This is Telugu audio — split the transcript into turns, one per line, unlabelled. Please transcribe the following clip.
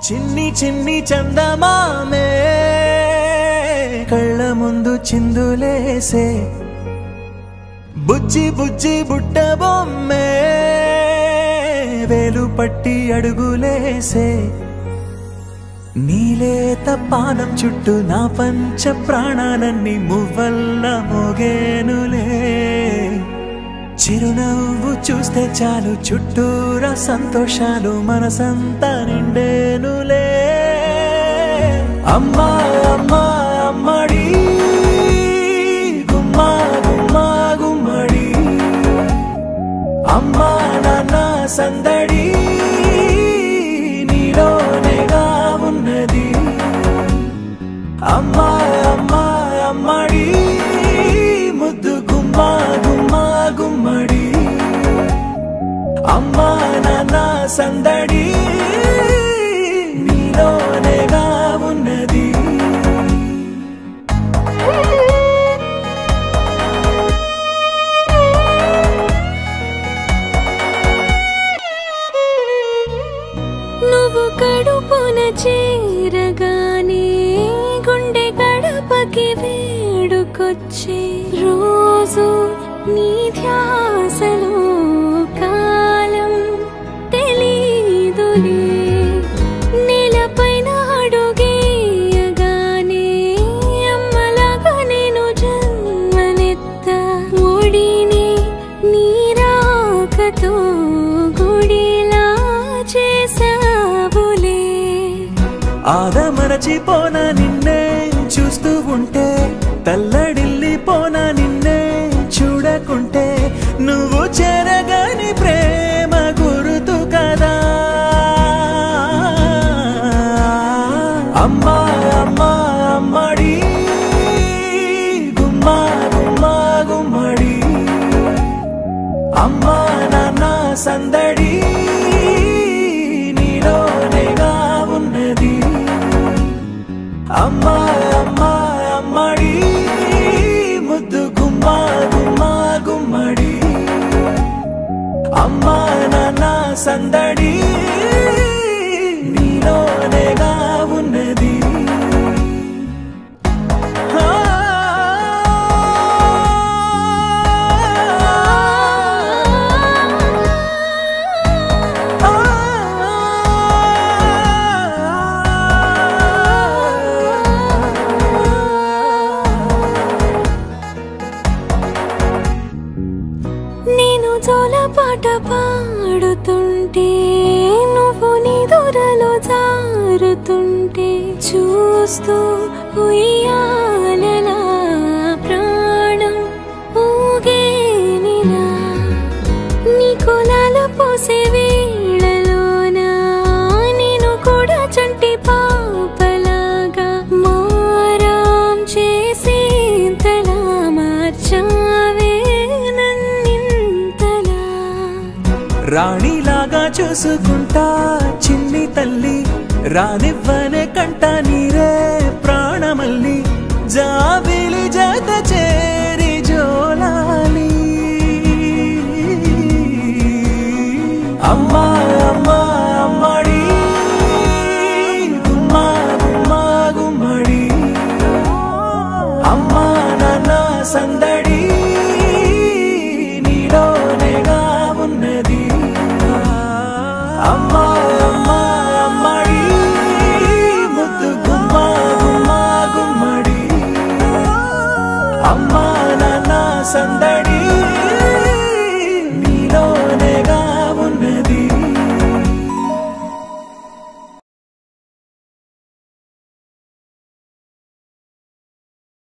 చిన్ని చిన్ని చందమామే కళ్ళ ముందు చిందులేసే బుజ్జి బుజ్జి బుట్ట బొమ్మే వేలు పట్టి అడుగులేసే నీలేత పానం చుట్టూ నా పంచ ప్రాణాలన్నీ మువ్వల్ల మోగేనులే చిరునవ్వు చూస్తే చాలు చుట్టూరా సంతోషాలు మనసంతా నిండేనులే అమ్మా అమ్మా అమ్మడి గుమ్మా గుమ్మా గుమ్మడి అమ్మా నాన్న సందడి నీలోనేగా ఉన్నది అమ్మా అమ్మా అమ్మడి ముద్దు గుమ్మా గుమ్మా గుమ్మడి అమ్మా నాన్న సందడి నీలోనేగా ఉన్నది
నువ్వు కడుపున చేరగానే గుండె గడపకి వేడుకొచ్చే రోజు నీ ధ్యాసలో కాలం తెలీదులే నేలపైన అడుగేయగానే అమ్మలాగా నేను జన్మనెత్త ఒడిని నీ రాకతో గుడిలా చేసావులే
ఆదమరచిపోనా నిన్నే చూస్తూ ఉంటే తల్లడిల్లిపోనా నిన్నే చూడకుంటే నువ్వు చెరగని ప్రేమ గురుతు కదా అమ్మా అమ్మా అమ్మడి గుమ్మా గుమ్మా గుమ్మడి అమ్మా నాన్న సందడి నీలోనేగా ఉన్నది అమ్మా అమ్మా అమ్మడి ముద్దు గుమ్మా గుమ్మా గుమ్మడి అమ్మా నాన్న సందడి నీలోనేగా ఉన్నది
నేను జోలపాట పాడుతుంటే నువ్వు నిదురలో జారుతుంటే చూస్తూ ఉయ్యాలలా ప్రాణం ఊగేనిలా నీ కులాల పోసే వేళలోన నేను కూడా చంటి పాపలాగా మారాం చేసేంతలా మార్చావే
రాణిలాగా చూసుకుంటా చిన్ని తల్లి రానివ్వనే కంట నీరే ప్రాణమల్లి జాబిలి జత చేరి జోలాలి అమ్మా అమ్మా అమ్మడి గుమ్మా గుమ్మా గుమ్మడి అమ్మా నాన్న సందడి నీలోనేగా ఉన్నది అమ్మా అమ్మా అమ్మడి ముద్దు గుమ్మా గుమ్మా గుమ్మడి అమ్మా నాన్న సందడి